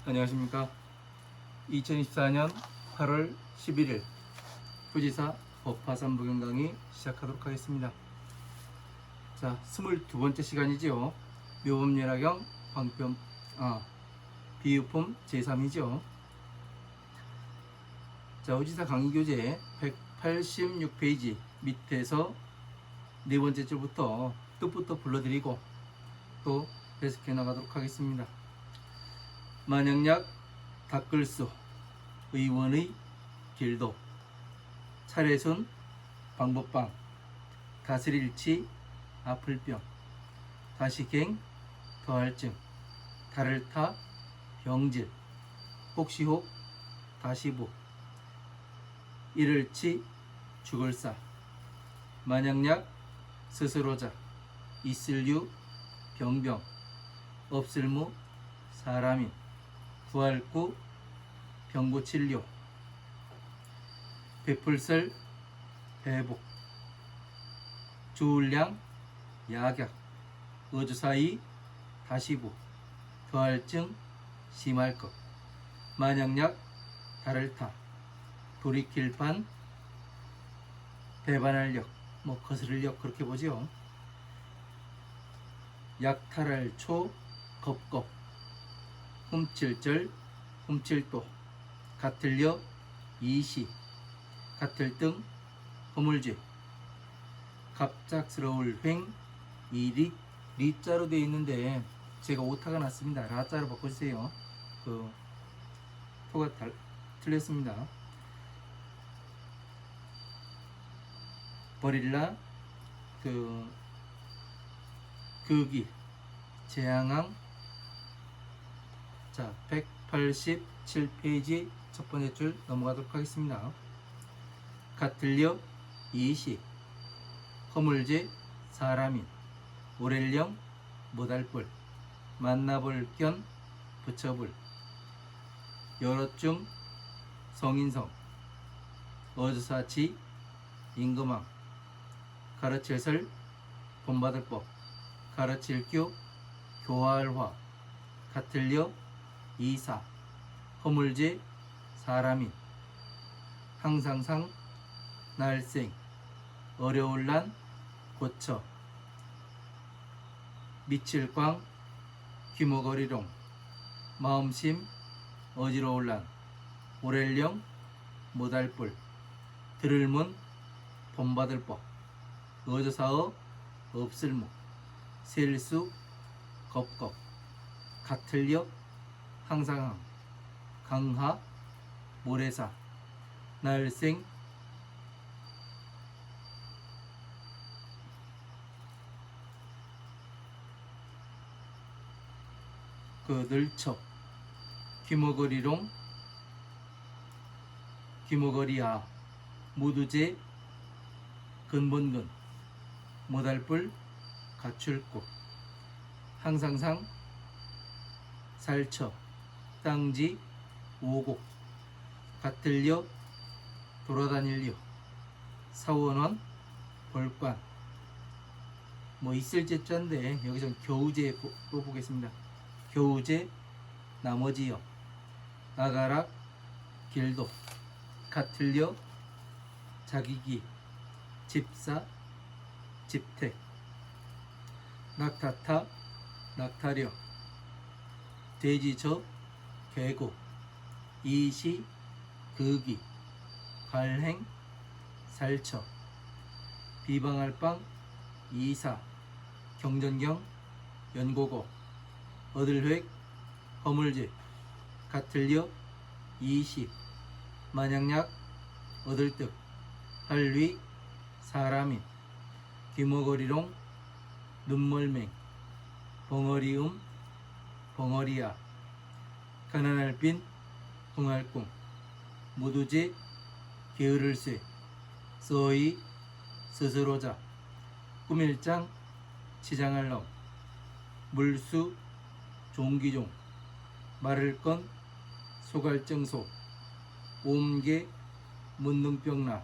안녕하십니까. 2024년 8월 11일 후지사 법화산 부경 강의 시작하도록 하겠습니다. 자, 22번째 시간이지요. 묘법연화경 방편 비유품 제3이죠. 자, 후지사 강의 교재 186페이지 밑에서 네 번째 줄부터 뜻부터 불러드리고 또 해석해 나가도록 하겠습니다. 만영약 닦을수 의원의 길도 차례손 방법방 가스릴치 아플병 다시갱 더할증 달을타 병질 혹시혹 다시부 이를치 죽을사 만영약 스스로자 있을유 병병 없을무 사람인 부활구 병고진료 베풀설 회복 주울량 약약 어주사이 다시부 더할증 심할것 만영약 달을타 돌이킬판 배반할력 거스를력 그렇게 보죠. 약탈할 초 겁겁 훔칠절 훔칠도 같을려 이시 같을등 허물죄 갑작스러울 횡 이리 리자로 되어 있는데 제가 오타가 났습니다. 라자로 바꿔주세요. 그 토가 틀렸습니다. 버릴라 극이 재앙왕. 자, 187페이지 첫 번째 줄 넘어가도록 하겠습니다. 같을려 이시 허물제 사람인 오렐령 못할뿔 만나볼 견 붙여불 여럿중 성인성 어주사치 임금왕 가르칠설 본받을법 가르칠교 교활화 같을려 이사 허물제 사람인 항상상 날생 어려울란 고처 미칠광 귀머거리롱 마음심 어지러울란 오렐령 못할뿔 들을문 본받을법 어조사어 없을무 셀수 겁겁 같을려 항상항 강하 모래사 날생 늘척 귀머거리롱 귀머거리아 무두제 근본근 못할뿔 가출꽃 항상상 살처 땅지 오곡 같을려 돌아다닐려 사원원 벌관 있을제 자인데 여기서 겨우제 뽑보겠습니다. 겨우제 나머지여 나가락 길도 같을려 자기기 집사 집택 낙타타 낙타려 돼지저 계곡 이시 극이 갈행 살처 비방할방 이사 경전경 연고고 얻을획 허물제 같을려 이시 만약약 얻을득 할위 사람인 귀머거리롱 눈멀맹 벙어리음 벙어리야 가난할빈 흥할꿈 무두제 게으를쇠 써이 스스로자 꾸밀장 치장할넘 물수 종기종 마를건 소갈증소 옴개 문능병나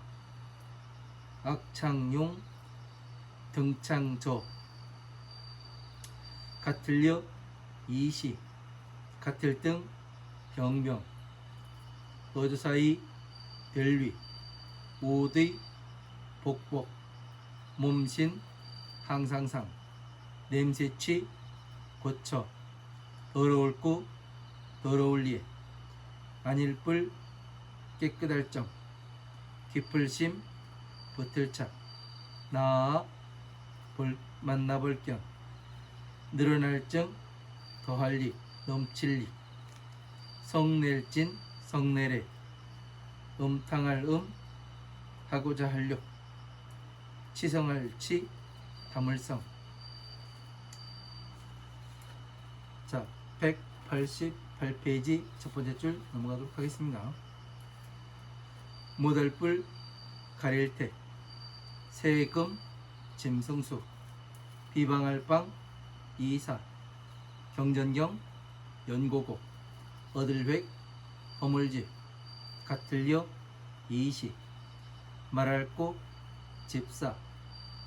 악창용 등창저 같을려 이시 같을등 경병 어조사의 별위 우의 복복 몸신 항상상 냄새취 고쳐 더러울구 더러울리에 아닐뿔 깨끗할정 깊을심 붙을착 나아 만나볼견 늘어날정 더할리 넘칠리 성낼진 성내래 음탕할 하고자 하려 치성할 치 다물성. 자, 188페이지 첫 번째 줄 넘어가도록 하겠습니다. 모달불 가릴 때 세금 짐승수 비방할 빵 이사 경전경 연고고 얻을획 허물지 같을려 이시 말할고 집사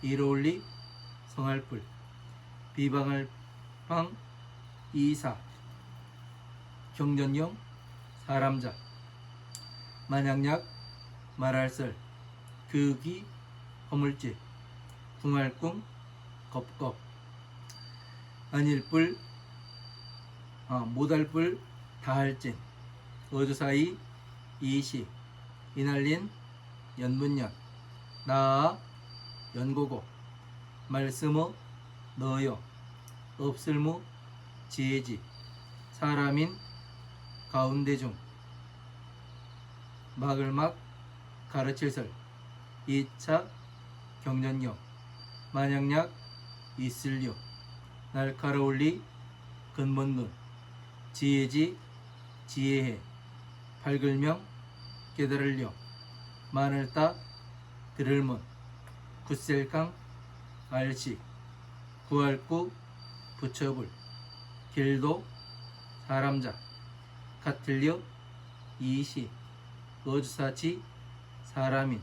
이로울리 성할불 비방할 빵 이사 경전경 사람자 만약약 말할설 극이 허물지 붕할꿍 겁겁 아닐불 못할불 다할진 어조사이 이시 이날린 연문연 나아 연고고 말씀어 너여 없을무 지혜지 사람인 가운데 중 막을막 가르칠설 2차 경전경 만약약 있을려 날카로울리 근본근 지혜지 지혜해 밝을명 깨달을려 마늘따 들을문 굳셀강 알식 구할구 부처불 길도 사람자 같을려 이시 어주사치 사람인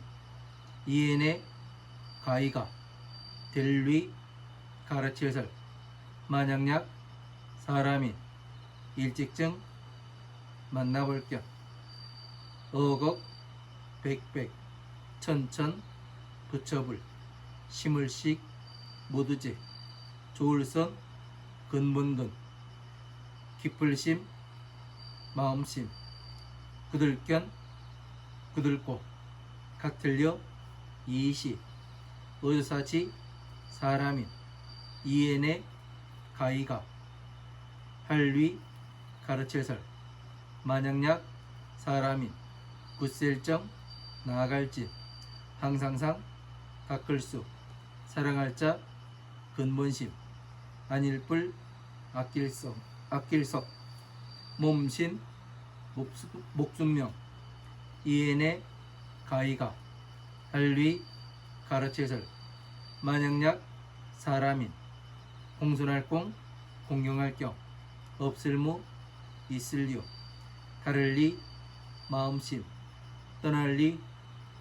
이엔의 가이가 델위 가르칠설 만약약 사람인 일직증 만나볼겸 어걱 백백 천천 부처불 심을식 모두제 조울선 근본근 깊을심 마음심 그들견 그들고 같을려 이시 어조사치 사람인 이엔의 가이가 할위 가르칠설 만약약 사람인 굳셀정 나아갈지 항상상 닦을수 사랑할 자 근본심 아닐뿔 아낄석 몸신 목숨명 이엔의 가이가 할위 가르칠설 만약약 사람인 공손할공 공경할경 없을무 있을리오 가를리 마음심 떠날리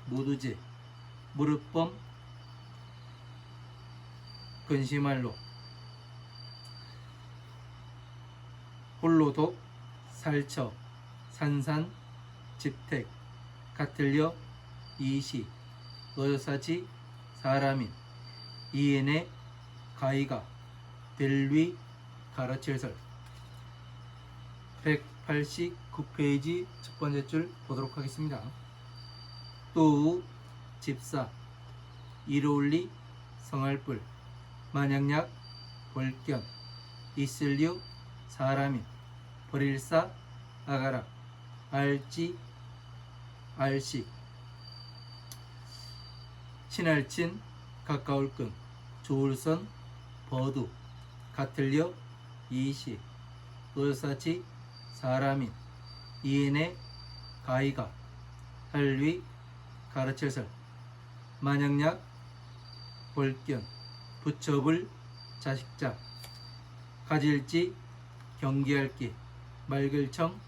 모두제 무릎범 근심할로 홀로독 살처 산산 집택 같을려 이시 어조사치 사람인 이엔의 가이가 델위 가르칠설 189페이지 첫 번째 줄 보도록 하겠습니다. 또 집사 이로울리 성할불 만약약 볼견 있을려 사람인 버릴사 아가라 알지 알식 친할친 가까울끈 조울선 버두 같을려 이시 어사치 사람인 이엔의 가이가 할위 가르칠설 만약약 볼견 부처불 자식자 가질지 경계할기 맑을청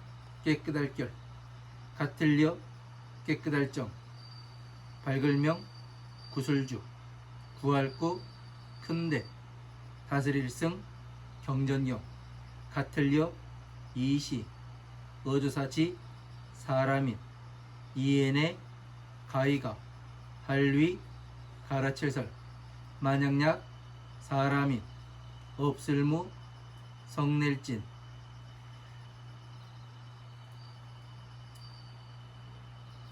깨끗할결 같을려 깨끗할정 밝을명 구술주 구할구 큰대 다스릴승 경전경 같을려 이시 어조사지 사람인 이엔의 가이가 할위 가라칠설 만약약 사람인 없을무 성낼진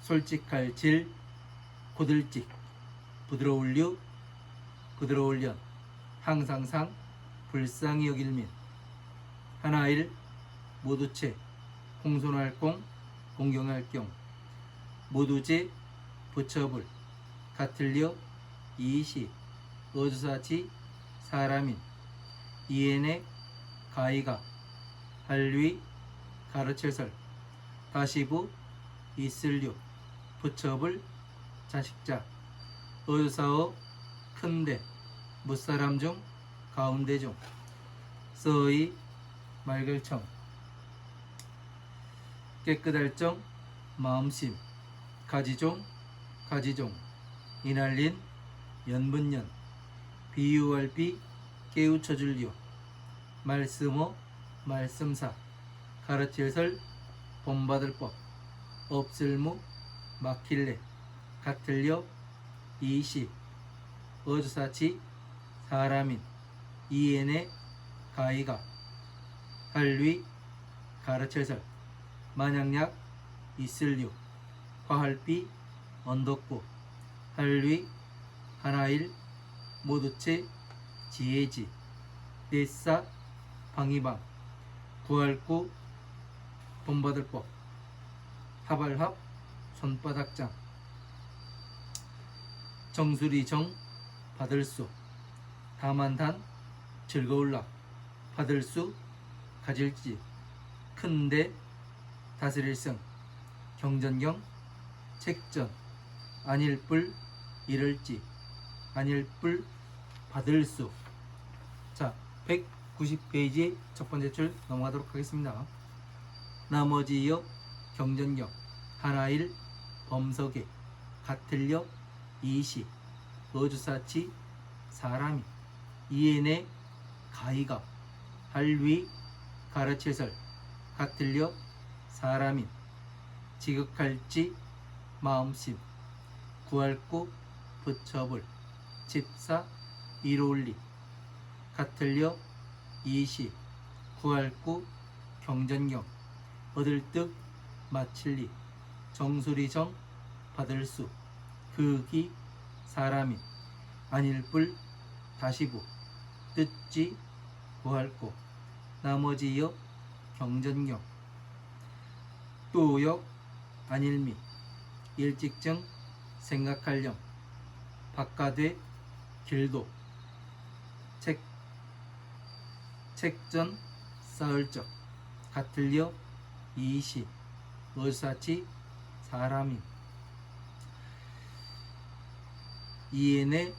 솔직할 질 고들직 부드러울류 부드러울련 항상상 불쌍히 여길민 하나일 모두체 공손할공 공경할경 모두제 부처불 같을려 이시 어주사지 사람인 이엔의 가이가 할위 가르칠설 다시부 있을류 부처불 자식자 어주사어 큰데 무사람 중 가운데 중 서의 말글청 깨끗할 정 마음심 가지종 가지종 이날린 연분연 비유할 비 깨우쳐줄려 말씀어 말씀사 가르칠설 본받을 법 없을무 막힐래 같을려 이시 어주사치 사람인 이엔의 가이가 할위 가르칠설 만약약 있을류 화할비 언덕부 할위 하나일 모두체 지혜지 내사 방이방 구할구 본받을법 합알합 손바닥장 정수리 정 받을수 다만단 즐거울라 받을수 가질지 큰데 다스릴성 경전경 책전 아닐뿔 이럴지 아닐뿔 받을수. 자, 190페이지 첫 번째 줄 넘어가도록 하겠습니다. 나머지여 경전경 하나일 범석에 같을려 이시 어주사치 사람이 이엔의 가이가 할위 가르칠설 같을려 사람인 지극할지 마음심 구할구 부처불 집사 이로울리 같을려 이시 구할구 경전경 얻을득 마칠리 정수리정 받을수 극이 사람인 아닐뿔 다시부 뜻지 구할구 나머지여 경전경 또역 안일미 일직정 생각할령 바깥에 길도 책전 쌓을적 같을려 이시 어사치 사람인 이엔의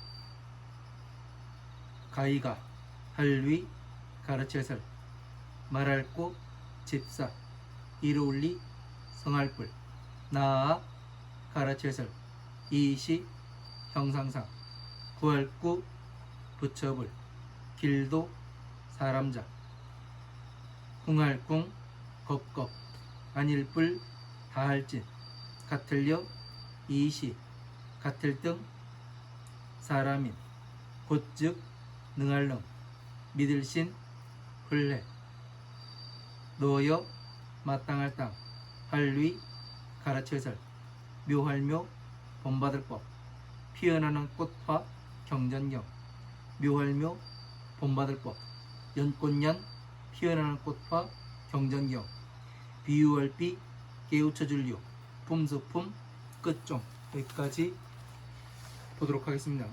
가이가 할위 가르칠설 말할고 집사 이로울리 성할불 나아 가르칠설 이시 형상상 구할구 부처불 길도 사람자 궁할궁 겁겁 안일불 다할진 같을려 이시 같을등 사람인 곧즉 능할능 믿을신 흘레 노여 마땅할 땅 할위 가라칠설 묘할묘 본받을법 피어나는 꽃화 경전경 묘할묘 본받을법 연꽃년 피어나는 꽃화 경전경 비유할비 깨우쳐줄려 품소품 끝종 여기까지 보도록 하겠습니다.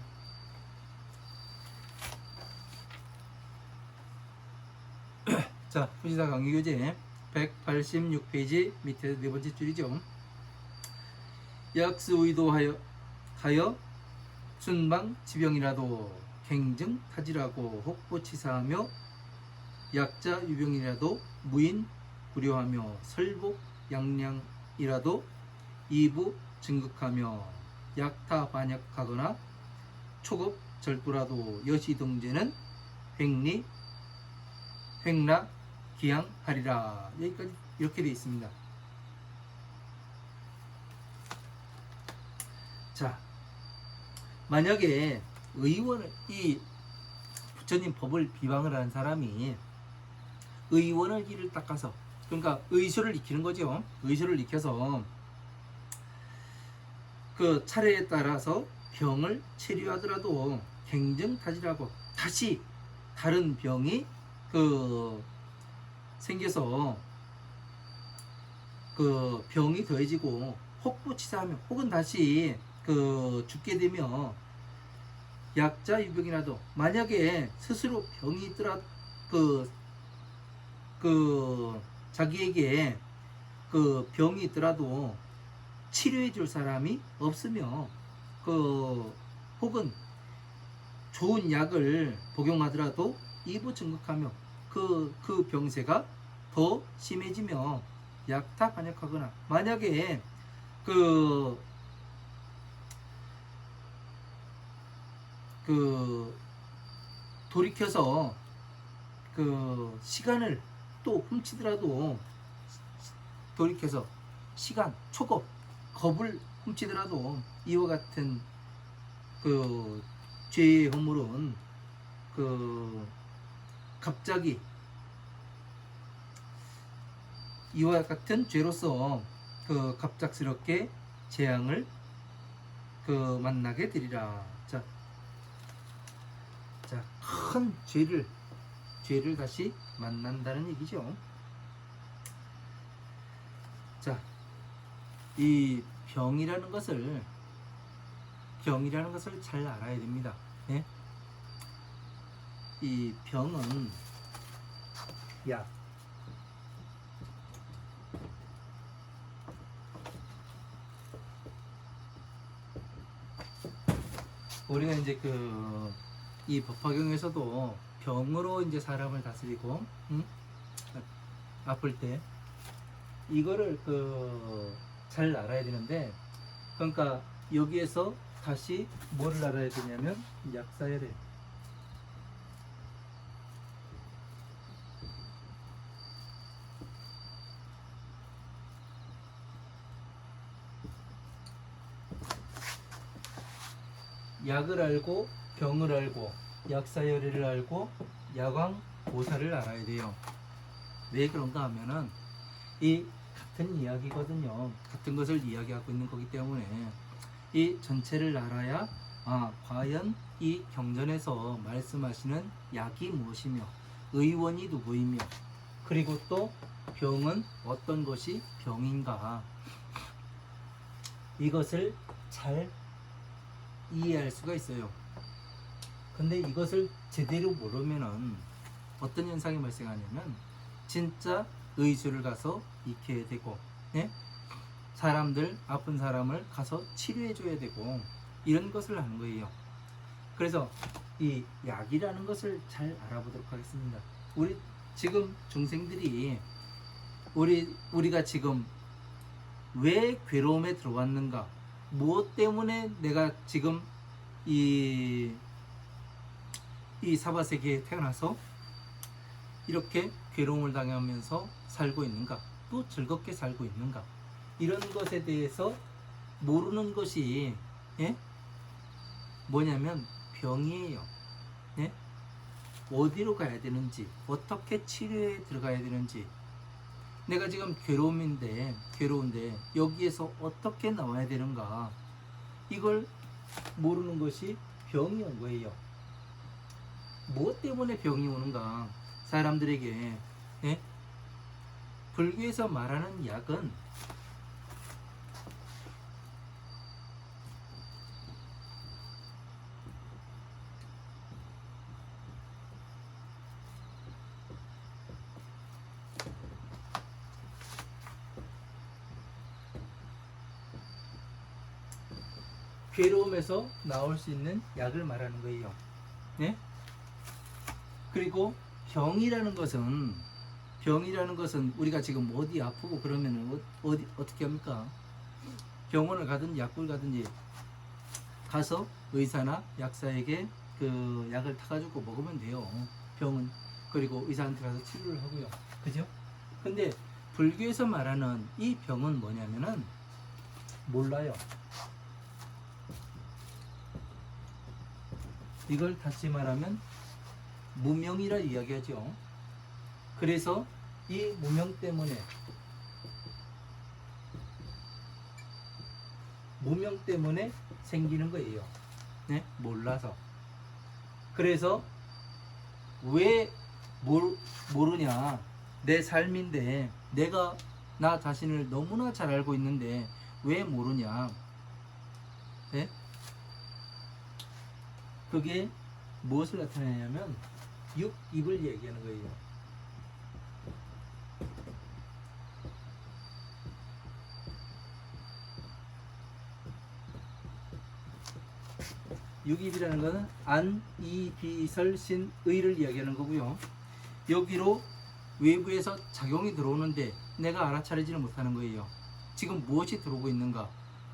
자, 후지사 강의교재 186페이지 밑에 네 번째 줄이죠. 약수 의도하여 순방 지병이라도 갱증 타지라고 혹보치사하며 약자 유병이라도 무인 불효하며 설복 양량이라도 이부 증극하며 약타 반역하거나 초급 절도라도 여시동제는 횡라 기양하리라. 여기까지 이렇게 되어 있습니다. 자, 만약에 이 부처님 법을 비방을 한 사람이 의원을 길을 닦아서, 그러니까 의술을 익히는 거죠. 의술을 익혀서 그 차례에 따라서 병을 치료하더라도 갱증타지라고 다시 다른 병이 생겨서 병이 더해지고 혹부치사하며 혹은 다시 죽게 되면 약자 유병이라도, 만약에 스스로 병이 있더라 자기에게 병이 있더라도 치료해 줄 사람이 없으며 혹은 좋은 약을 복용하더라도 이부증극하며 그 병세가 더 심해지며 약타 반역하거나, 만약에 돌이켜서 시간을 또 훔치더라도, 돌이켜서 시간, 초급, 겁을 훔치더라도 이와 같은 죄의 허물은 갑자기 이와 같은 죄로서 갑작스럽게 재앙을 만나게 되리라. 자, 큰 죄를 다시 만난다는 얘기죠. 자, 이 병이라는 것을 잘 알아야 됩니다. 예? 이 병은 약, 우리가 이제 이 법화경에서도 병으로 이제 사람을 다스리고, 아플 때 이거를 잘 알아야 되는데, 그러니까 여기에서 다시 뭐를 알아야 되냐면 약사열에, 약을 알고 병을 알고 약사열애를 알고 야광보살을 알아야 돼요. 왜 그런가 하면은 이 같은 이야기거든요. 같은 것을 이야기하고 있는 거기 때문에 이 전체를 알아야 과연 이 경전에서 말씀하시는 약이 무엇이며 의원이 누구이며 그리고 또 병은 어떤 것이 병인가, 이것을 잘 이해할 수가 있어요. 근데 이것을 제대로 모르면은 어떤 현상이 발생하냐면 진짜 의술을 가서 익혀야 되고, 예? 아픈 사람을 가서 치료해 줘야 되고, 이런 것을 하는 거예요. 그래서 이 약이라는 것을 잘 알아보도록 하겠습니다. 우리 지금 중생들이 우리가 지금 왜 괴로움에 들어왔는가, 무엇 때문에 내가 지금 이 사바세계에 태어나서 이렇게 괴로움을 당하면서 살고 있는가, 또 즐겁게 살고 있는가, 이런 것에 대해서 모르는 것이 뭐냐면 병이에요. 어디로 가야 되는지, 어떻게 치료에 들어가야 되는지, 내가 지금 괴로운데 여기에서 어떻게 나와야 되는가, 이걸 모르는 것이 병이 온 거예요. 무엇 때문에 병이 오는가, 사람들에게 불교에서 말하는 약은 괴로움에서 나올 수 있는 약을 말하는 거예요. 그리고 병이라는 것은 우리가 지금 어디 아프고 그러면은 어떻게 합니까? 병원을 가든 약국을 가든지 가서 의사나 약사에게 그 약을 타가지고 먹으면 돼요. 병은 그리고 의사한테 가서 치료를 하고요. 그죠? 근데 불교에서 말하는 이 병은 뭐냐면은 몰라요. 이걸 다시 말하면 무명이라 이야기하죠. 그래서 이 무명 때문에 생기는 거예요. 네? 몰라서. 그래서 왜 모르냐? 내 삶인데 내가 나 자신을 너무나 잘 알고 있는데 왜 모르냐? 네? 그게 무엇을 나타내냐면 입을 얘기하는 거예요. 육입이라는 것은 안, 이, 비, 설, 신, 의를 이야기하는 거고요. 여기로 외부에서 작용이 들어오는데 내가 알아차리지는 못하는 거예요. 지금 무엇이 들어오고 있는가?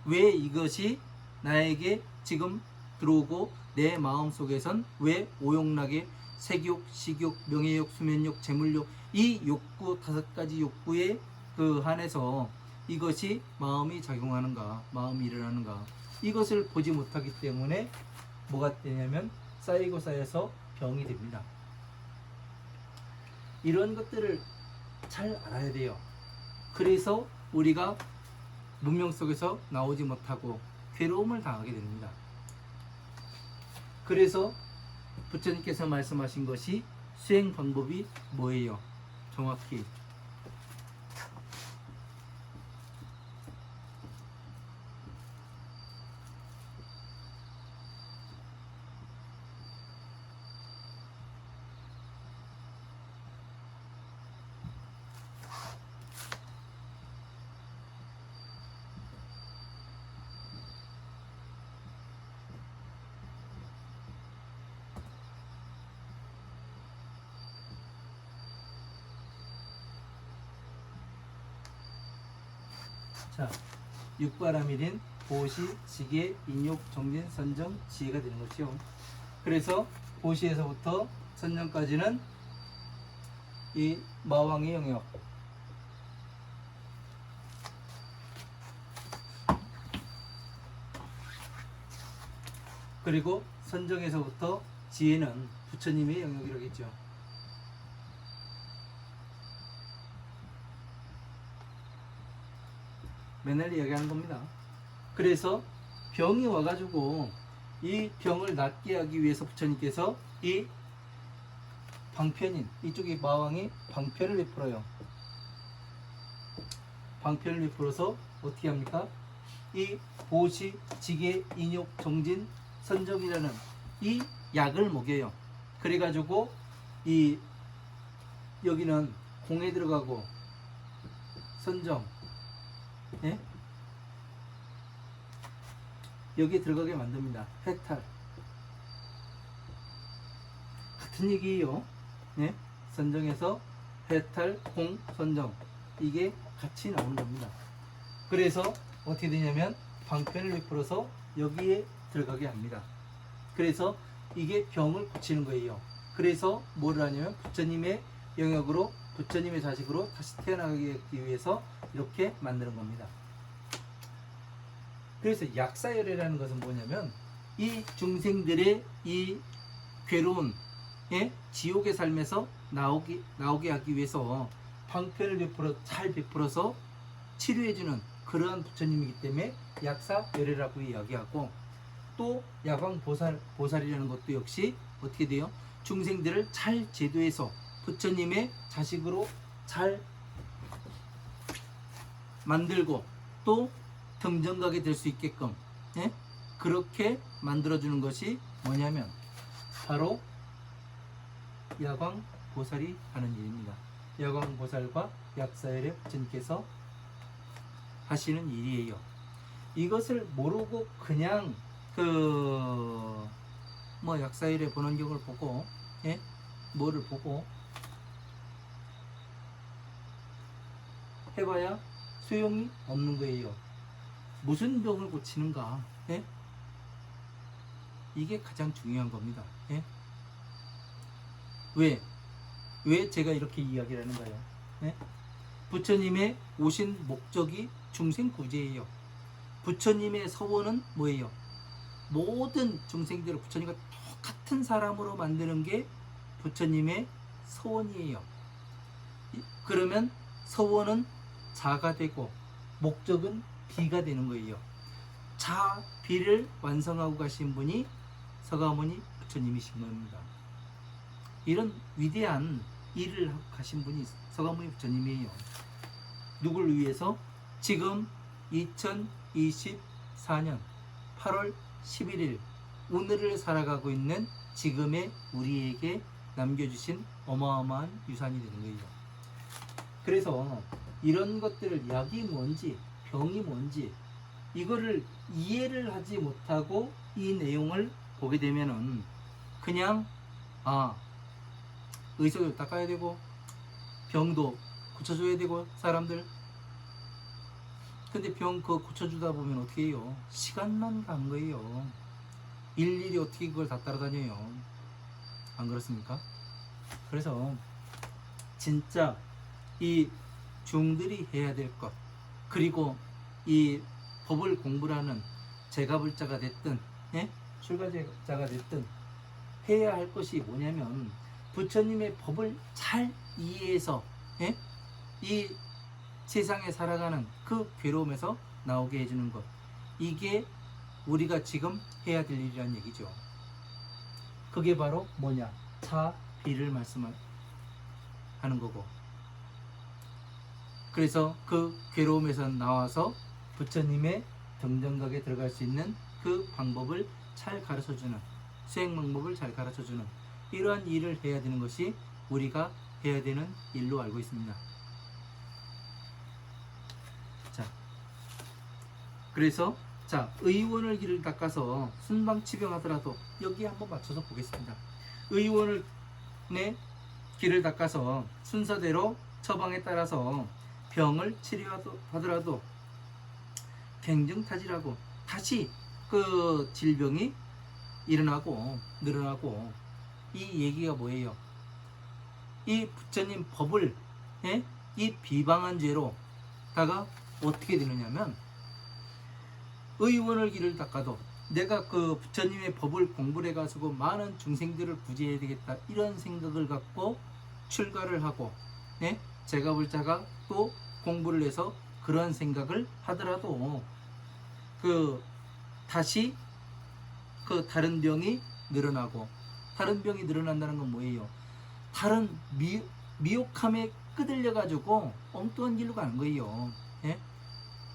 왜 이것이 나에게 지금 들어오고 내 마음속에선 왜 오용락의 색욕, 식욕, 명예욕, 수면욕, 재물욕 이 욕구 5가지 욕구에 그 한해서 이것이 마음이 작용하는가, 마음이 일어나는가 이것을 보지 못하기 때문에 뭐가 되냐면 쌓이고 쌓여서 병이 됩니다. 이런 것들을 잘 알아야 돼요. 그래서 우리가 문명 속에서 나오지 못하고 괴로움을 당하게 됩니다. 그래서 부처님께서 말씀하신 것이 수행 방법이 뭐예요? 정확히 자, 육바라밀인 보시, 지계, 인욕, 정진, 선정, 지혜가 되는 것이요. 그래서 보시에서부터 선정까지는 이 마왕의 영역, 그리고 선정에서부터 지혜는 부처님의 영역이라고 했죠. 맨날 이야기하는 겁니다. 그래서 병이 와가지고 이 병을 낫게 하기 위해서 부처님께서 이 방편인 이쪽에 마왕이 방편을 베풀어요. 방편을 베풀어서 어떻게 합니까? 이 보시, 지계, 인욕, 정진, 선정이라는 이 약을 먹여요. 그래가지고 이 여기는 공에 들어가고 선정, 예? 여기에 들어가게 만듭니다. 해탈 같은 얘기예요. 예? 선정에서 해탈, 공, 선정 이게 같이 나오는 겁니다. 그래서 어떻게 되냐면 방편을 베풀어서 여기에 들어가게 합니다. 그래서 이게 병을 고치는 거예요. 그래서 뭐를 하냐면 부처님의 영역으로 부처님의 자식으로 다시 태어나기 위해서 이렇게 만드는 겁니다. 그래서 약사열애라는 것은 뭐냐면 이 중생들의 이 괴로운 지옥의 삶에서 나오게 하기 위해서 방편을 잘 베풀어서 치료해주는 그러한 부처님이기 때문에 약사열애라고 이야기하고, 또 야광보살이라는 것도 역시 어떻게 돼요? 중생들을 잘 제도해서 부처님의 자식으로 잘 만들고 또 등정각이 될 수 있게끔 그렇게 만들어주는 것이 뭐냐면 바로 야광보살이 하는 일입니다. 야광보살과 약사열애 부처님께서 하시는 일이에요. 이것을 모르고 그냥 약사열애 본원경을 보고 뭐를 보고 해봐야 소용이 없는 거예요. 무슨 병을 고치는가? 이게 가장 중요한 겁니다. 왜? 왜 제가 이렇게 이야기를 하는 거예요? 네? 부처님의 오신 목적이 중생구제예요. 부처님의 서원은 뭐예요? 모든 중생들을 부처님과 똑같은 사람으로 만드는 게 부처님의 서원이에요. 그러면 서원은 자가 되고 목적은 비가 되는 거예요. 자, 비를 완성하고 가신 분이 서가모니 부처님이신 겁니다. 이런 위대한 일을 하고 가신 분이 서가모니 부처님이에요. 누굴 위해서? 지금 2024년 8월 11일 오늘을 살아가고 있는 지금의 우리에게 남겨주신 어마어마한 유산이 되는 거예요. 그래서 이런 것들을 약이 뭔지 병이 뭔지 이거를 이해를 하지 못하고 이 내용을 보게 되면은 그냥 의식을 닦아야 되고 병도 고쳐줘야 되고 사람들 근데 병 그거 고쳐주다 보면 어떻게 해요? 시간만 간 거예요. 일일이 어떻게 그걸 다 따라다녀요? 안 그렇습니까? 그래서 진짜 이 중들이 해야 될 것 그리고 이 법을 공부하는 제가불자가 됐든 출가자가 됐든 해야 할 것이 뭐냐면 부처님의 법을 잘 이해해서 이 세상에 살아가는 그 괴로움에서 나오게 해주는 것 이게 우리가 지금 해야 될 일이라는 얘기죠. 그게 바로 뭐냐? 차, 비를 말씀하는 거고 그래서 그 괴로움에서 나와서 부처님의 정정각에 들어갈 수 있는 그 방법을 잘 가르쳐주는 수행 방법을 잘 가르쳐주는 이러한 일을 해야 되는 것이 우리가 해야 되는 일로 알고 있습니다. 자, 그래서 의원을 길을 닦아서 순방치병하더라도 여기에 한번 맞춰서 보겠습니다. 의원을 길을 닦아서 순서대로 처방에 따라서 병을 치료하더라도 갱증타지라고 다시 그 질병이 일어나고 늘어나고 이 얘기가 뭐예요? 이 부처님 법을 이 비방한 죄로다가 어떻게 되느냐면 의원을 길을 닦아도 내가 그 부처님의 법을 공부를 해가지고 많은 중생들을 구제해야 되겠다 이런 생각을 갖고 출가를 하고 제가불자가 또 공부를 해서 그러한 생각을 하더라도 그 다시 그 다른 병이 늘어나고 다른 병이 늘어난다는 건 뭐예요? 다른 미혹함에 끄들려 가지고 엉뚱한 길로 가는 거예요.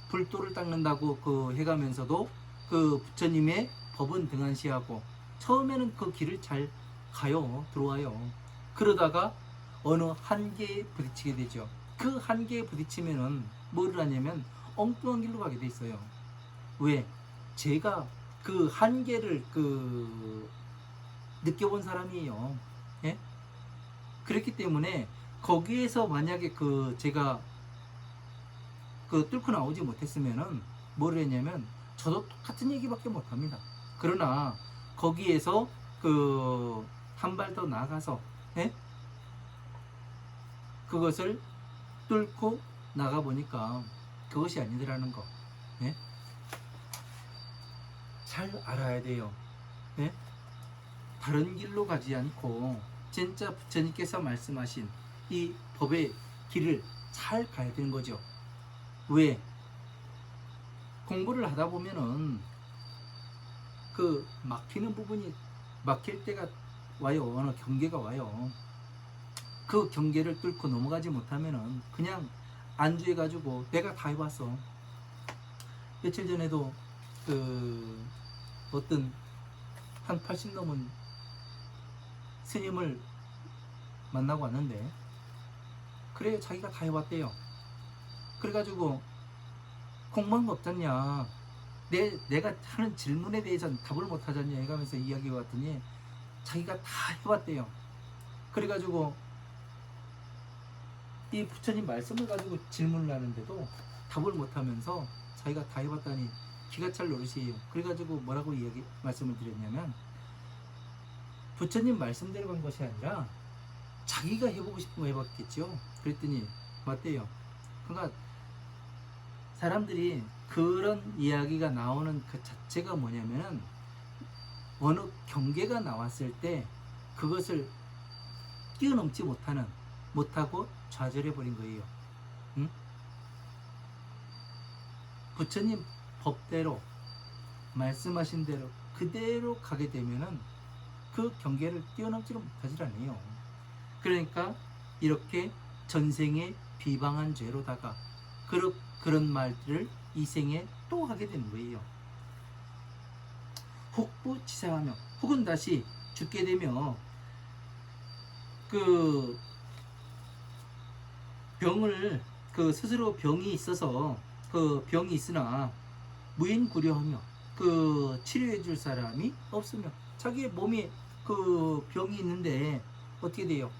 불도를 닦는다고 그 해가면서도 그 부처님의 법은 등한시하고 처음에는 그 길을 잘 가요. 들어와요. 그러다가 어느 한계에 부딪히게 되죠. 그 한계에 부딪히면은 뭐를 하냐면 엉뚱한 길로 가게 돼 있어요. 왜? 제가 그 한계를 느껴본 사람이에요. 그렇기 때문에 거기에서 만약에 제가 뚫고 나오지 못했으면은 뭘 했냐면 저도 똑같은 얘기밖에 못합니다. 그러나 거기에서 한 발 더 나가서 그것을 뚫고 나가 보니까 그것이 아니더라는 거 잘 알아야 돼요. 다른 길로 가지 않고 진짜 부처님께서 말씀하신 이 법의 길을 잘 가야 되는 거죠. 왜? 공부를 하다 보면은 막히는 부분이 막힐 때가 와요. 어느 경계가 와요. 그 경계를 뚫고 넘어가지 못하면은 그냥 안주해가지고 내가 다 해봤어. 며칠 전에도 어떤 한 80 넘은 스님을 만나고 왔는데 그래 자기가 다 해봤대요. 그래가지고 공부한 거 없잖냐, 내가 하는 질문에 대해서는 답을 못 하잖냐 해가면서 이야기해 왔더니 자기가 다 해봤대요. 그래가지고 이 부처님 말씀을 가지고 질문을 하는데도 답을 못하면서 자기가 다 해봤다니 기가 찰 노릇이에요. 그래가지고 뭐라고 말씀을 드렸냐면 부처님 말씀대로 간 것이 아니라 자기가 해보고 싶은 거 해봤겠죠. 그랬더니 맞대요. 그러니까 사람들이 그런 이야기가 나오는 그 자체가 뭐냐면은 어느 경계가 나왔을 때 그것을 뛰어넘지 못하고 좌절해 버린 거예요. 응? 부처님 법대로 말씀하신 대로 그대로 가게 되면은 그 경계를 뛰어넘지를 못하질 않아요. 그러니까 이렇게 전생에 비방한 죄로다가 그런 말들을 이 생에 또 하게 되는 거예요. 혹부치사하며, 혹은 다시 죽게 되며 그 병을 스스로 병이 있어서 그 병이 있으나 무인구려하며 그 치료해 줄 사람이 없으며, 자기의 몸에 그 병이 있는데 어떻게 돼요?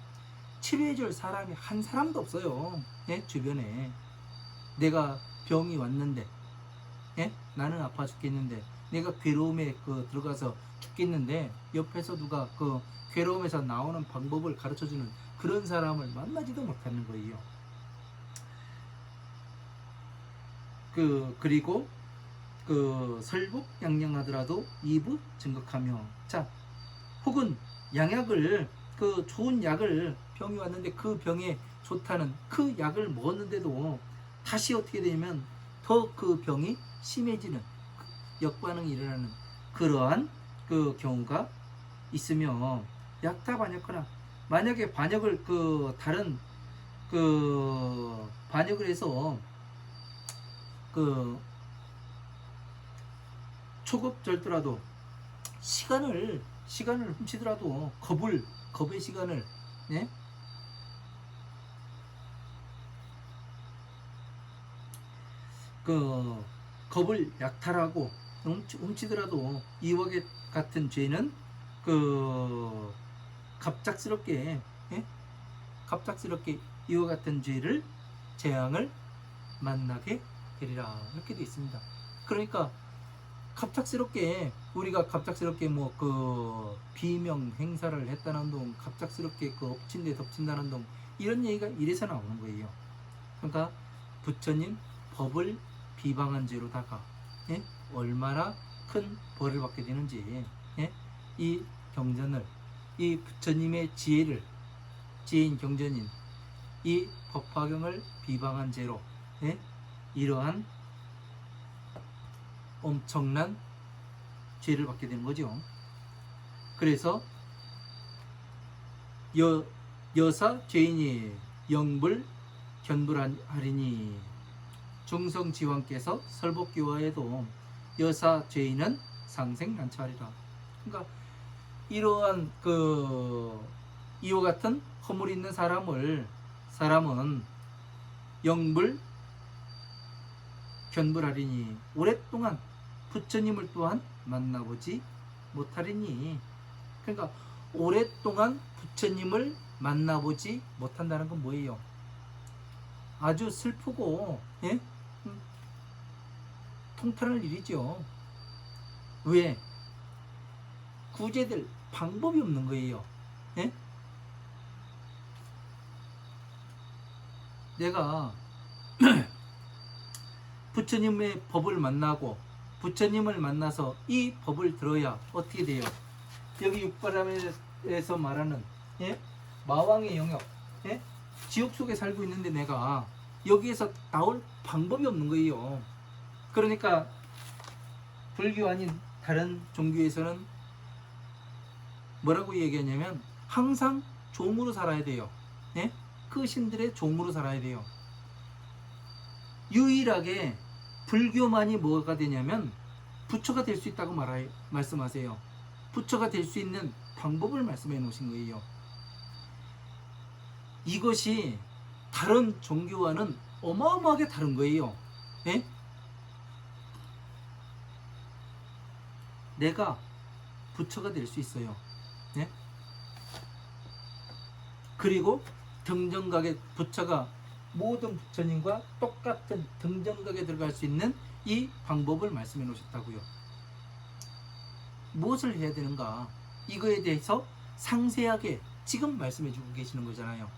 치료해 줄 사람이 한 사람도 없어요. 예? 주변에 내가 병이 왔는데, 예? 나는 아파 죽겠는데, 내가 괴로움에 들어가서 죽겠는데 옆에서 누가 그 괴로움에서 나오는 방법을 가르쳐주는 그런 사람을 만나지도 못하는 거예요. 그리고 설북양양하더라도 이부 증극하며, 자, 혹은 양약을 좋은 약을, 병이 왔는데 그 병에 좋다는 그 약을 먹었는데도 다시 어떻게 되냐면 더 그 병이 심해지는 역반응이 일어나는 그러한 그 경우가 있으며, 약타반역하나, 만약에 반역을 다른 반역을 해서 초급절도라도 시간을 훔치더라도 겁의 시간을, 예? 겁을 약탈하고 훔치더라도 이와 같은 죄는 갑작스럽게, 예? 갑작스럽게 이와 같은 죄를 재앙을 만나게 되리라, 이렇게 되어 있습니다. 그러니까 우리가 갑작스럽게 비명 행사를 했다는 동, 갑작스럽게 엎친 데 덮친다는 동, 이런 얘기가 이래서 나오는 거예요. 그러니까 부처님 법을 비방한 죄로다가, 예? 얼마나 큰 벌을 받게 되는지, 예? 이 경전을, 이 부처님의 지혜인 경전인 이 법화경을 비방한 죄로, 예? 이러한 엄청난 죄를 받게 되는 거죠. 그래서 여사 죄인이 영불 견불하리니, 중성지왕께서 설법교화에도 여사 죄인은 상생난처하리라. 그러니까 이러한 이와 같은 허물 있는 사람은 영불 견불하리니, 오랫동안 부처님을 또한 만나보지 못하리니. 그러니까 오랫동안 부처님을 만나보지 못한다는 건 뭐예요? 아주 슬프고, 예? 통탄할 일이죠. 왜? 구제될 방법이 없는 거예요. 예? 내가 부처님의 법을 만나고 부처님을 만나서 이 법을 들어야 어떻게 돼요? 여기 육바람에서 말하는, 예? 마왕의 영역, 예? 지옥 속에 살고 있는데 내가 여기에서 나올 방법이 없는 거예요. 그러니까 불교 아닌 다른 종교에서는 뭐라고 얘기하냐면 항상 종으로 살아야 돼요. 예? 그 신들의 종으로 살아야 돼요. 유일하게 불교만이 뭐가 되냐면 부처가 될 수 있다고 말씀하세요. 부처가 될 수 있는 방법을 말씀해 놓으신 거예요. 이것이 다른 종교와는 어마어마하게 다른 거예요. 예? 내가 부처가 될 수 있어요. 예? 그리고 등정각에 부처가 모든 부처님과 똑같은 등정각에 들어갈 수 있는 이 방법을 말씀해 놓으셨다고요. 무엇을 해야 되는가? 이거에 대해서 상세하게 지금 말씀해 주고 계시는 거잖아요.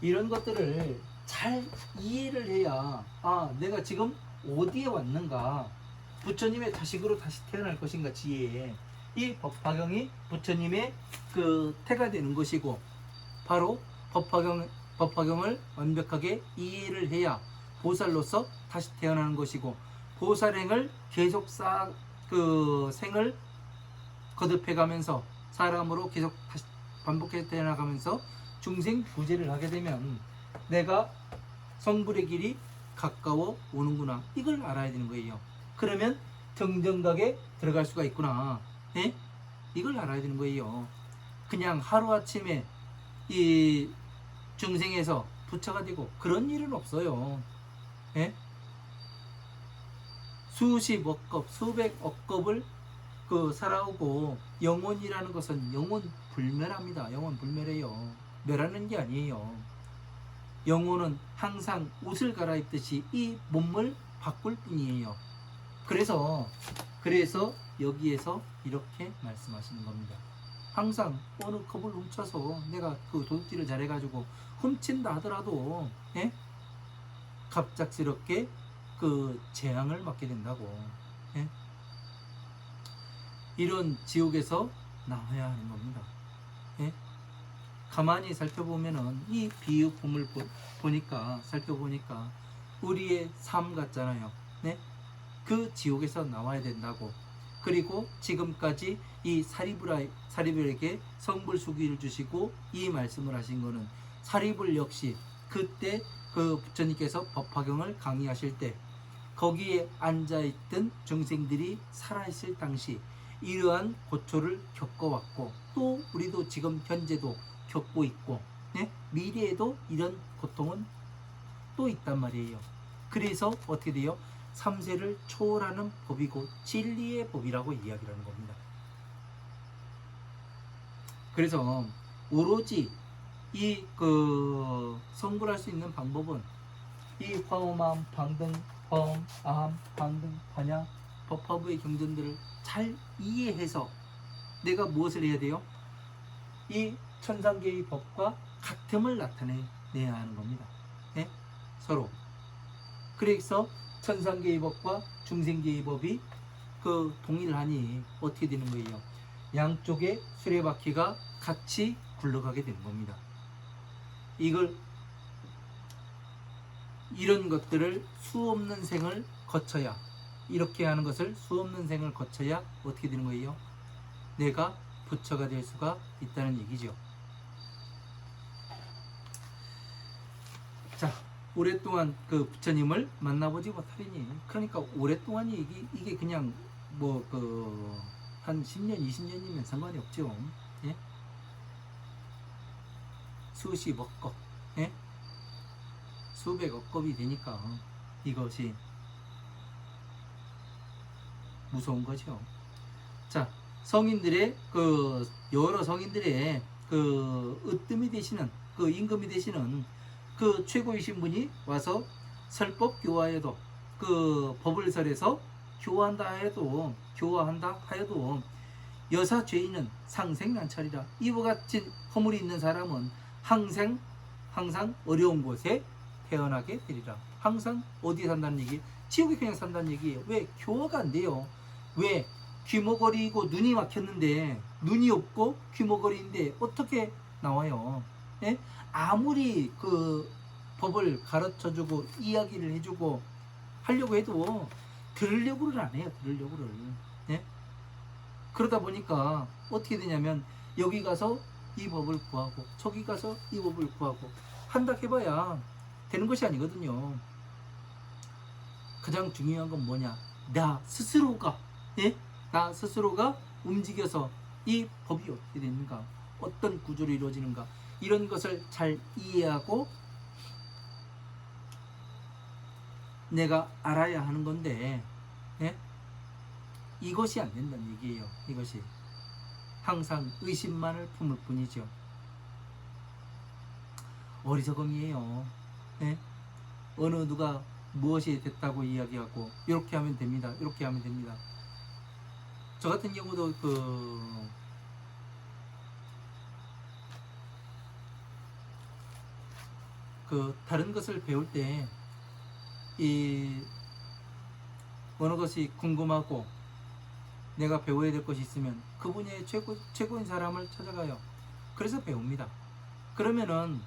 이런 것들을 잘 이해를 해야 내가 지금 어디에 왔는가, 부처님의 자식으로 다시 태어날 것인가 지혜에 이 법화경이 부처님의 그 태가 되는 것이고, 바로 법화경을 완벽하게 이해를 해야 보살로서 다시 태어나는 것이고, 보살행을 계속 그 생을 거듭해가면서 사람으로 계속 다시 반복해서 태어나가면서 중생 구제를 하게 되면 내가 성불의 길이 가까워 오는구나, 이걸 알아야 되는 거예요. 그러면 정정각에 들어갈 수가 있구나, 예? 이걸 알아야 되는 거예요. 그냥 하루아침에 이 중생에서 부처가 되고 그런 일은 없어요. 예? 수십 억겁, 수백 억겁을 살아오고, 영혼이라는 것은 영혼 불멸합니다. 영혼 불멸해요. 멸하는 게 아니에요. 영혼은 항상 옷을 갈아입듯이 이 몸을 바꿀 뿐이에요. 그래서 여기에서 이렇게 말씀하시는 겁니다. 항상 어느 컵을 훔쳐서 내가 그 도둑질을 잘해가지고 훔친다 하더라도, 예? 갑작스럽게 그 재앙을 맞게 된다고, 예? 이런 지옥에서 나와야 하는 겁니다. 예? 가만히 살펴보면은 이 비유품을 살펴보니까 우리의 삶 같잖아요. 네? 그 지옥에서 나와야 된다고. 그리고 지금까지 이 사리불에게 성불수기를 주시고 이 말씀을 하신 거는, 사리불 역시 그때 그 부처님께서 법화경을 강의하실 때 거기에 앉아있던 중생들이 살아있을 당시 이러한 고초를 겪어왔고, 또 우리도 지금 현재도 겪고 있고, 네? 미래에도 이런 고통은 또 있단 말이에요. 그래서 어떻게 돼요? 삼세를 초월하는 법이고 진리의 법이라고 이야기를 하는 겁니다. 그래서 오로지 이 성불할 수 있는 방법은 이 화엄암 방등, 화엄, 아함, 방등, 반야, 법화부의 경전들을 잘 이해해서 내가 무엇을 해야 돼요? 이 천상계의 법과 같음을 나타내야 하는 겁니다. 네? 서로. 그래서 천상계의 법과 중생계의 법이 동일하니 어떻게 되는 거예요? 양쪽의 수레바퀴가 같이 굴러가게 되는 겁니다. 이런 것들을 수없는 생을 거쳐야, 이렇게 하는 것을 수없는 생을 거쳐야 어떻게 되는 거예요? 내가 부처가 될 수가 있다는 얘기죠. 자, 오랫동안 그 부처님을 만나보지 못하리니, 그러니까 오랫동안이 이게 그냥 한 10년, 20년이면 상관이 없죠. 예? 수십억 겁, 예? 수백억 겁이 되니까 이것이 무서운 거죠. 자, 성인들의 여러 성인들의 으뜸이 되시는, 임금이 되시는 최고이신 분이 와서 설법 교화에도 법을 설해서 교화한다 하여도 여사 죄인은 상생난찰이라. 이와 같은 허물이 있는 사람은 항상 어려운 곳에 태어나게 되리라. 항상 어디에 산다는 얘기? 지옥에 그냥 산다는 얘기예요. 왜? 교화가 안 돼요. 왜? 귀머거리고 눈이 막혔는데, 눈이 없고 귀머거리인데 어떻게 나와요? 예? 아무리 법을 가르쳐주고 이야기를 해주고 하려고 해도 들으려고를 안 해요. 들으려고를. 예? 그러다 보니까 어떻게 되냐면, 여기 가서 이 법을 구하고 저기 가서 이 법을 구하고 한다 해봐야 되는 것이 아니거든요. 가장 중요한 건 뭐냐? 나 스스로가 움직여서 이 법이 어떻게 되는가, 어떤 구조로 이루어지는가, 이런 것을 잘 이해하고 내가 알아야 하는 건데, 예? 이것이 안 된다는 얘기예요. 이것이 항상 의심만을 품을 뿐이죠. 어리석음이에요. 예? 어느 누가 무엇이 됐다고 이야기하고 이렇게 하면 됩니다, 이렇게 하면 됩니다. 저 같은 경우도 그 다른 것을 배울 때 이 어느 것이 궁금하고 내가 배워야 될 것이 있으면 그 분야의 최고인 사람을 찾아가요. 그래서 배웁니다. 그러면은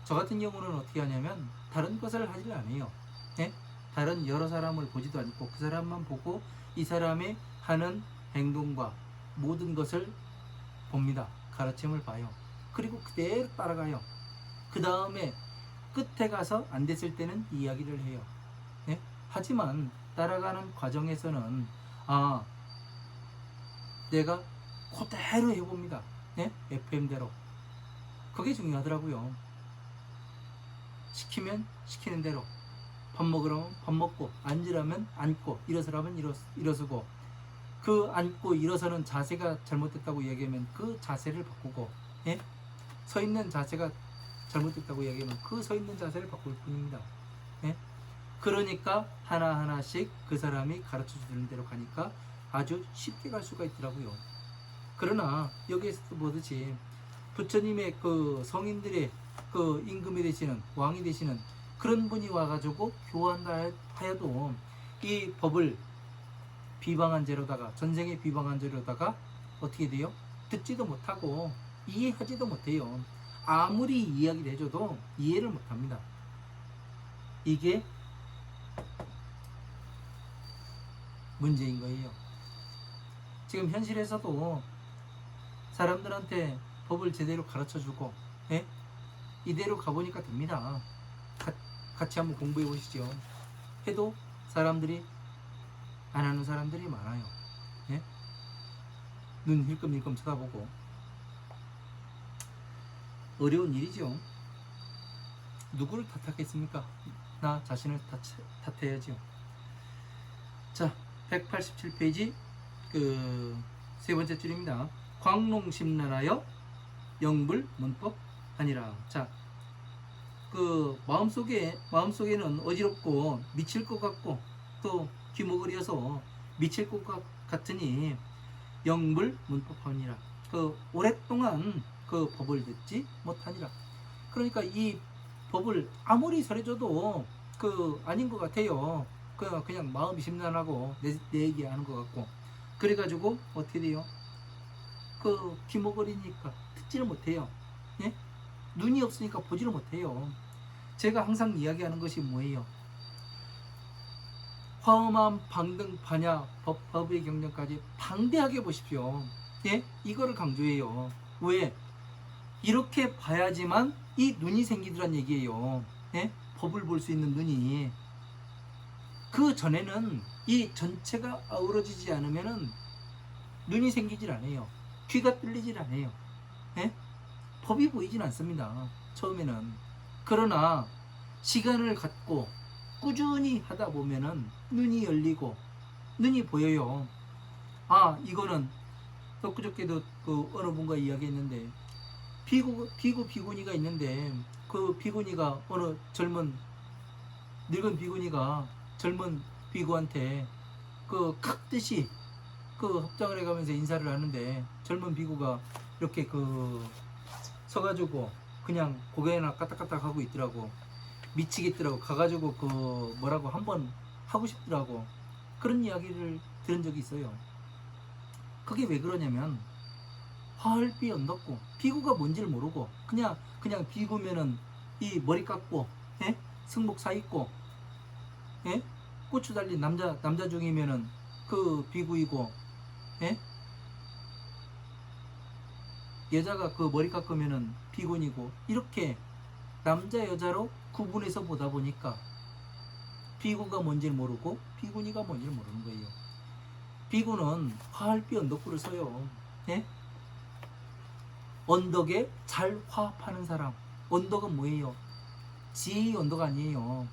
저 같은 경우는 어떻게 하냐면 다른 것을 하질 않아요. 예? 다른 여러 사람을 보지도 않고 그 사람만 보고 이 사람의 하는 행동과 모든 것을 봅니다. 가르침을 봐요. 그리고 그대로 따라가요. 그 다음에 끝에 가서 안 됐을 때는 이야기를 해요. 예? 하지만 따라가는 과정에서는 내가 그대로 해봅니다. 예? FM대로. 그게 중요하더라고요. 시키면 시키는 대로, 밥 먹으라면 밥 먹고, 앉으라면 앉고, 일어서라면 일어서고, 그 앉고 일어서는 자세가 잘못됐다고 얘기하면 그 자세를 바꾸고, 예? 서 있는 자세가 잘못됐다고 얘기하면 그 서 있는 자세를 바꿀 뿐입니다. 예? 그러니까 하나하나씩 그 사람이 가르쳐 주는 대로 가니까 아주 쉽게 갈 수가 있더라고요. 그러나 여기에서도 보듯이 부처님의 그 성인들의 그 임금이 되시는, 왕이 되시는 그런 분이 와가지고 교환다 하여도 이 법을 비방한 죄로다가, 전생에 비방한 죄로다가 어떻게 돼요? 듣지도 못하고 이해하지도 못해요. 아무리 이야기를 해줘도 이해를 못합니다. 이게 문제인 거예요. 지금 현실에서도 사람들한테 법을 제대로 가르쳐주고, 예? 이대로 가보니까 됩니다. 같이 한번 공부해 보시죠. 해도 사람들이 안 하는 사람들이 많아요. 예? 눈 힐끔힐끔 쳐다보고. 어려운 일이죠. 누구를 탓하겠습니까? 나 자신을 탓해야죠. 자, 187페이지 그 세 번째 줄입니다. 광농심란하여 영불 문법 아니라. 자, 그 마음속에는 어지럽고 미칠 것 같고 또 귀머거리여서 미칠 것 같으니 영불 문법하니라. 그 오랫동안 그 법을 듣지 못하니라. 그러니까 이 법을 아무리 설해줘도 그 아닌 것 같아요. 그냥 마음이 심란하고 내 얘기하는 것 같고. 그래가지고 어떻게 돼요? 그 귀머거리니까 듣지를 못해요. 예? 눈이 없으니까 보지를 못해요. 제가 항상 이야기하는 것이 뭐예요? 화엄함 방등 반야 법의 경전까지 방대하게 보십시오. 예? 이거를 강조해요. 왜? 이렇게 봐야지만 이 눈이 생기더란 얘기예요. 예? 법을 볼 수 있는 눈이. 그 전에는 이 전체가 아우러지지 않으면은 눈이 생기질 않아요. 귀가 뚫리질 않아요. 예? 법이 보이진 않습니다. 처음에는. 그러나 시간을 갖고 꾸준히 하다 보면은 눈이 열리고 눈이 보여요. 이거는 엊그저께도 그 어느 분과 이야기했는데 비구니가 있는데 그 비구니가 어느 늙은 비구니가 젊은 비구한테 그 칵듯이 그 합장을 해가면서 인사를 하는데 젊은 비구가 이렇게 그 서가지고 그냥 고개나 까딱까딱 하고 있더라고. 미치겠더라고. 가가지고 그 뭐라고 한번 하고 싶더라고. 그런 이야기를 들은 적이 있어요. 그게 왜 그러냐면 화을비 언덕고 비구가 뭔지를 모르고 그냥 비구면은 이 머리 깎고, 예? 승복 사 입고, 예? 고추 달린 남자 중이면은 그 비구이고, 예? 여자가 그 머리 깎으면은 비구니고, 이렇게 남자 여자로 구분해서 보다 보니까 비구가 뭔지를 모르고 비구니가 뭔지를 모르는 거예요. 비구는 화할비 언덕구를 써요. 예? 언덕에 잘 화합하는 사람. 언덕은 뭐예요? 지혜의 언덕 아니에요.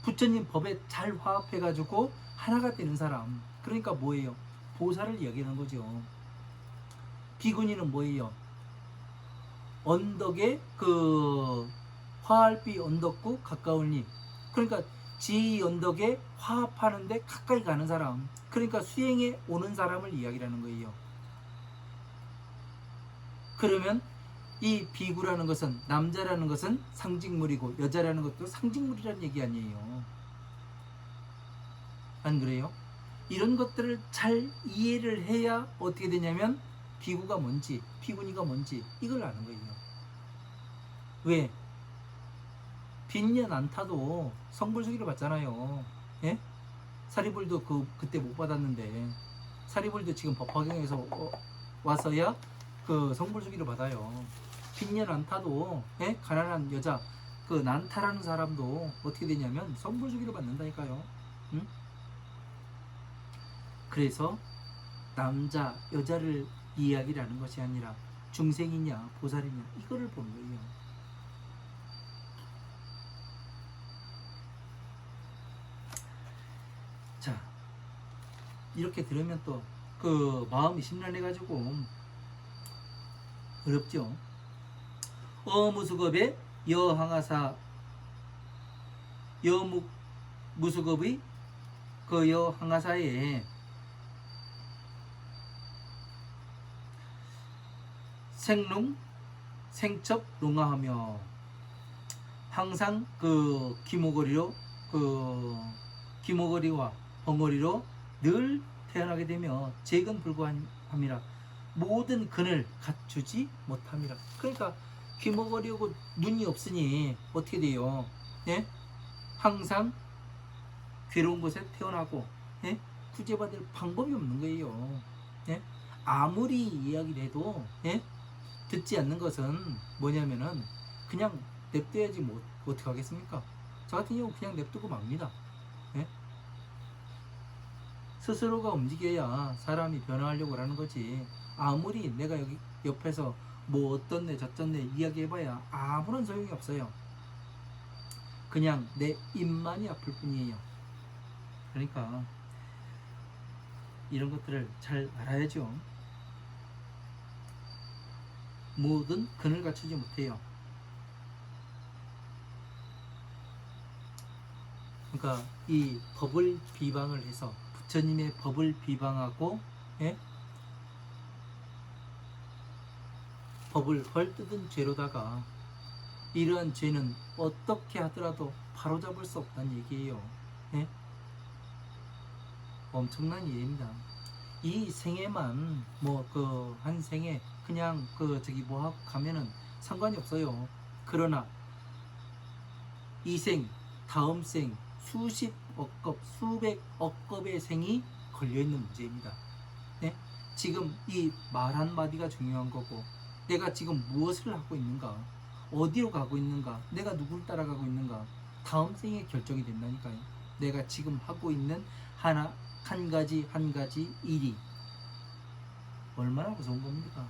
부처님 법에 잘 화합해가지고 하나가 되는 사람. 그러니까 뭐예요? 보살을 이야기하는 거죠. 비구니는 뭐예요? 언덕에 그 화할비 언덕구 가까우니. 그러니까 지혜의 언덕에 화합하는데 가까이 가는 사람. 그러니까 수행에 오는 사람을 이야기하는 거예요. 그러면 이 비구라는 것은, 남자라는 것은 상징물이고 여자라는 것도 상징물이라는 얘기 아니에요. 안 그래요? 이런 것들을 잘 이해를 해야 어떻게 되냐면 비구가 뭔지, 비구니가 뭔지 이걸 아는 거예요. 왜? 빈년 안 타도 성불수기를 받잖아요. 예? 사리불도 그때 못 받았는데, 사리불도 지금 법화경에서 와서야 그 성불수기를 받아요. 빈년 안 타도, 예? 가난한 여자, 그 난타라는 사람도 어떻게 되냐면 성불수기를 받는다니까요. 응? 그래서 남자, 여자를 이야기를 하는 것이 아니라 중생이냐 보살이냐 이거를 보는 거예요. 자, 이렇게 들으면 또 그 마음이 심란해가지고 어렵죠. 어무수겁의 여항하사, 여무수겁의 그 여항하사에 생룽 생첩 룽하하며 항상 그 기모거리와 벙어리로 늘 태어나게 되며 재근 불구함이라 모든 근을 갖추지 못함이라. 그러니까 기모거리고 눈이 없으니 어떻게 돼요? 예? 항상 괴로운 곳에 태어나고, 예? 구제받을 방법이 없는 거예요. 예? 아무리 이야기를 해도, 예? 듣지 않는 것은 뭐냐면은 그냥 냅둬야지 뭐 어떻게 하겠습니까? 저 같은 경우 그냥 냅두고 맙니다. 예? 스스로가 움직여야 사람이 변화하려고 하는 거지. 아무리 내가 여기 옆에서 뭐 어떻네 저떻네 이야기해봐야 아무런 소용이 없어요. 그냥 내 입만이 아플 뿐이에요. 그러니까 이런 것들을 잘 알아야죠. 모든 근을 갖추지 못해요. 그러니까 이 법을 비방을 해서 부처님의 법을 비방하고, 예? 법을 헐뜯은 죄로다가 이러한 죄는 어떻게 하더라도 바로잡을 수 없다는 얘기예요. 예? 엄청난 일입니다. 이 생에만 뭐 그 한 생에 그냥 그 저기 뭐 하고 가면은 상관이 없어요. 그러나 이 생, 다음 생, 수십억 겁, 수백억 겁의 생이 걸려있는 문제입니다. 네? 지금 이 말 한마디가 중요한 거고, 내가 지금 무엇을 하고 있는가, 어디로 가고 있는가, 내가 누구를 따라가고 있는가, 다음 생에 결정이 된다니까요. 내가 지금 하고 있는 한 가지 일이 얼마나 무서운 겁니까?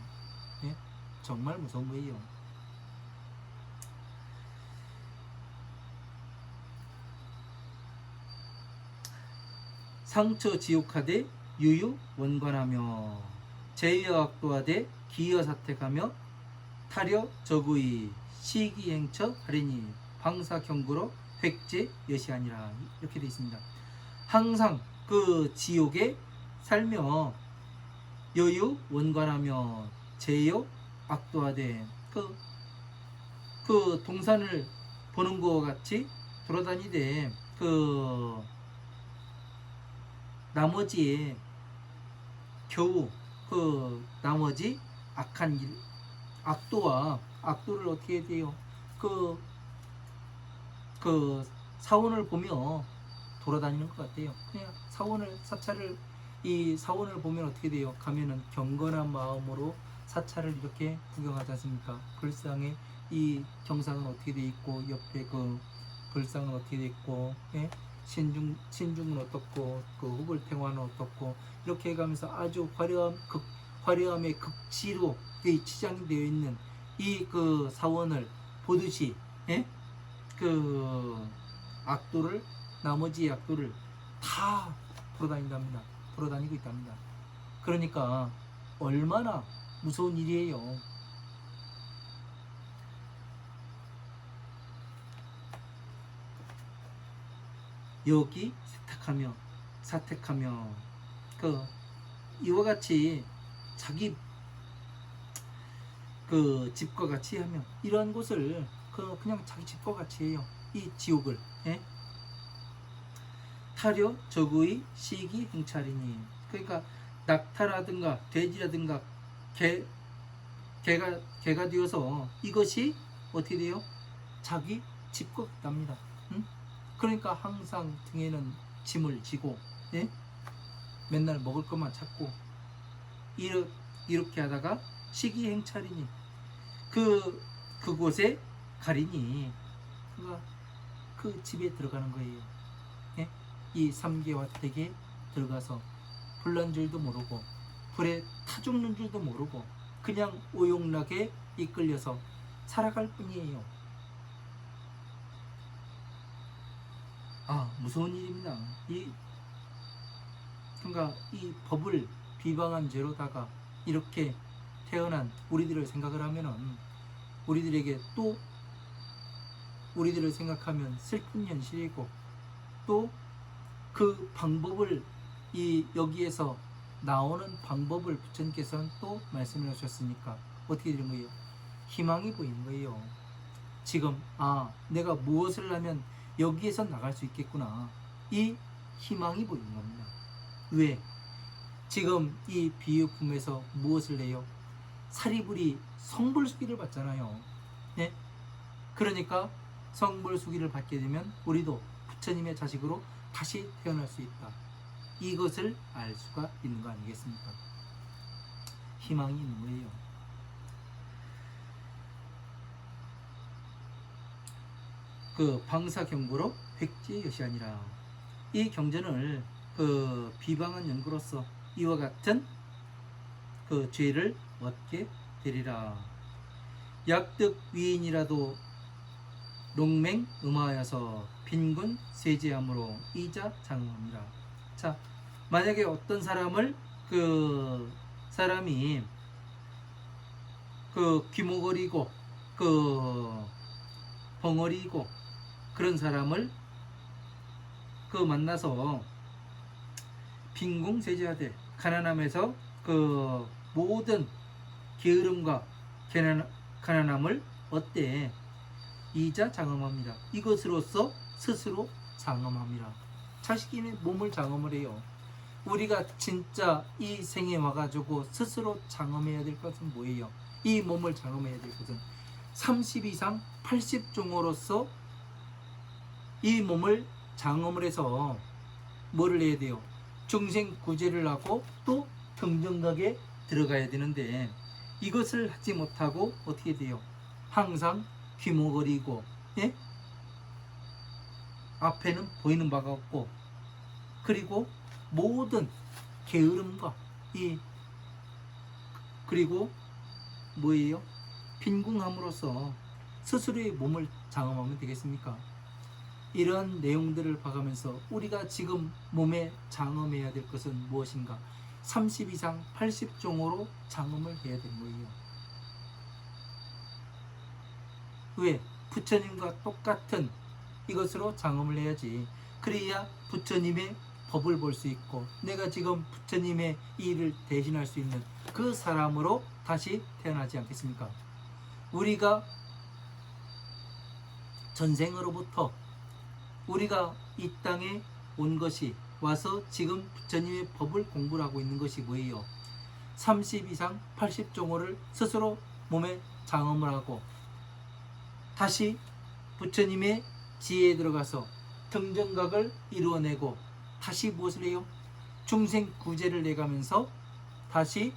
네? 정말 무서운 거예요. 상처 지옥하되 유유 원관하며 제여악도하되 기여 사택하며 타려 적의 시기행처 하리니 방사경구로 획제 여시하니라. 이렇게 되어 있습니다. 항상 그 지옥에 살며 여유 원관하며 제여 악도하되 그 동산을 보는 것 같이 돌아다니되 그 나머지에 겨우 그 나머지 악한 일, 악도를 어떻게 해야 돼요? 그 사원을 보며 돌아다니는 것 같아요. 그냥 이 사원을 보면 어떻게 돼요? 가면은 경건한 마음으로 사찰을 이렇게 구경하지 않습니까? 불상에 이 경상은 어떻게 돼 있고, 옆에 그 불상은 어떻게 돼 있고, 예? 신중은 어떻고, 그 후불탱화는 어떻고, 이렇게 해가면서 아주 화려함의 극치로 치장이 되어 있는 이 그 사원을 보듯이, 예? 그 나머지 악도를 다 돌아다니고 있답니다. 그러니까 얼마나 무서운 일이에요. 여기 사택하며 그 이와 같이 자기 그 집과 같이 하면 이러한 곳을 그냥 자기 집과 같이 해요. 이 지옥을. 예? 타려 적의 시기 행차리니. 그러니까 낙타라든가 돼지라든가 개가 되어서 이것이 어떻게 돼요? 자기 집과 같답니다. 응? 그러니까 항상 등에는 짐을 지고, 예? 맨날 먹을 것만 찾고 이렇게 하다가 시기행차리니 그곳에 가리니 그가 그 집에 들어가는 거예요. 예? 이 삼계와 댁에 들어가서 불난 줄도 모르고 불에 타 죽는 줄도 모르고 그냥 오용락에 이끌려서 살아갈 뿐이에요. 아, 무서운 일입니다. 그러니까 이 법을 비방한 죄로다가 이렇게 태어난 우리들을 생각을 하면은 우리들에게 또 우리들을 생각하면 슬픈 현실이고 또 그 방법을 여기에서 나오는 방법을 부처님께서는 또 말씀을 하셨으니까 어떻게 되는 거예요? 희망이 보이는 거예요. 지금 내가 무엇을 하면 여기에서 나갈 수 있겠구나. 이 희망이 보이는 겁니다. 왜? 지금 이 비유품에서 무엇을 내요? 사리불이 성불수기를 받잖아요. 네? 그러니까 성불수기를 받게 되면 우리도 부처님의 자식으로 다시 태어날 수 있다. 이것을 알 수가 있는 거 아니겠습니까? 희망이 있는 거예요. 그 방사경보로 획지의 여시 아니라 이 경전을 비방한 연구로서 이와 같은 그 죄를 얻게 되리라. 약득 위인이라도 롱맹 음하여서 빈군 세제함으로 이자 장음이라. 자, 만약에 어떤 사람을 사람이 귀머거리고 벙어리고 그런 사람을 만나서 빈궁세제하되 가난함에서 모든 게으름과 가난함을 얻되 이자 장엄합니다. 이것으로서 스스로 장엄합니다. 자신의 몸을 장엄을 해요. 우리가 진짜 이 생에 와가지고 스스로 장엄해야 될 것은 뭐예요? 이 몸을 장엄해야 될 것은 30 이상 80종으로서 이 몸을 장엄을 해서 뭐를 해야 돼요? 중생 구제를 하고 또 등정각에 들어가야 되는데 이것을 하지 못하고 어떻게 돼요? 항상 귀머거리고, 예? 앞에는 보이는 바가 없고 그리고 모든 게으름과 그리고 뭐예요? 빈궁함으로써 스스로의 몸을 장엄하면 되겠습니까? 이런 내용들을 봐가면서 우리가 지금 몸에 장엄해야 될 것은 무엇인가? 30 이상 80종으로 장엄을 해야 되는 거예요. 왜? 부처님과 똑같은 이것으로 장엄을 해야지. 그래야 부처님의 법을 볼 수 있고 내가 지금 부처님의 일을 대신할 수 있는 그 사람으로 다시 태어나지 않겠습니까? 우리가 전생으로부터 우리가 이 땅에 온 것이 와서 지금 부처님의 법을 공부를 하고 있는 것이 뭐예요? 30 이상 80종호를 스스로 몸에 장엄을 하고 다시 부처님의 지혜에 들어가서 등정각을 이루어내고 다시 무엇을 해요? 중생 구제를 내가면서 다시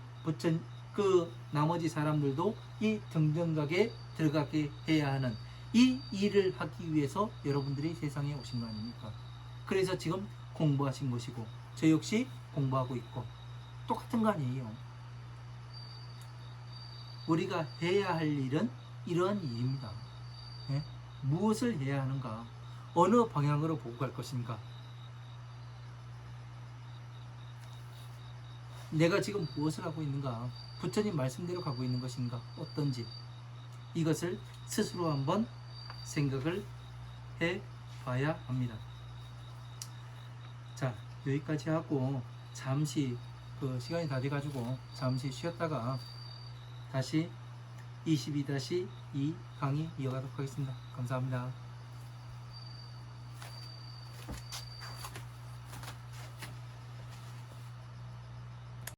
나머지 사람들도 이 등정각에 들어가게 해야 하는 이 일을 하기 위해서 여러분들이 세상에 오신 거 아닙니까? 그래서 지금 공부하신 것이고 저 역시 공부하고 있고 똑같은 거 아니에요. 우리가 해야 할 일은 이러한 일입니다. 네? 무엇을 해야 하는가? 어느 방향으로 보고 갈 것인가? 내가 지금 무엇을 하고 있는가? 부처님 말씀대로 가고 있는 것인가? 어떤지 이것을 스스로 한번 생각을 해 봐야 합니다. 자, 여기까지 하고 잠시 시간이 다 돼가지고 잠시 쉬었다가 다시 22-2 강의 이어가도록 하겠습니다. 감사합니다.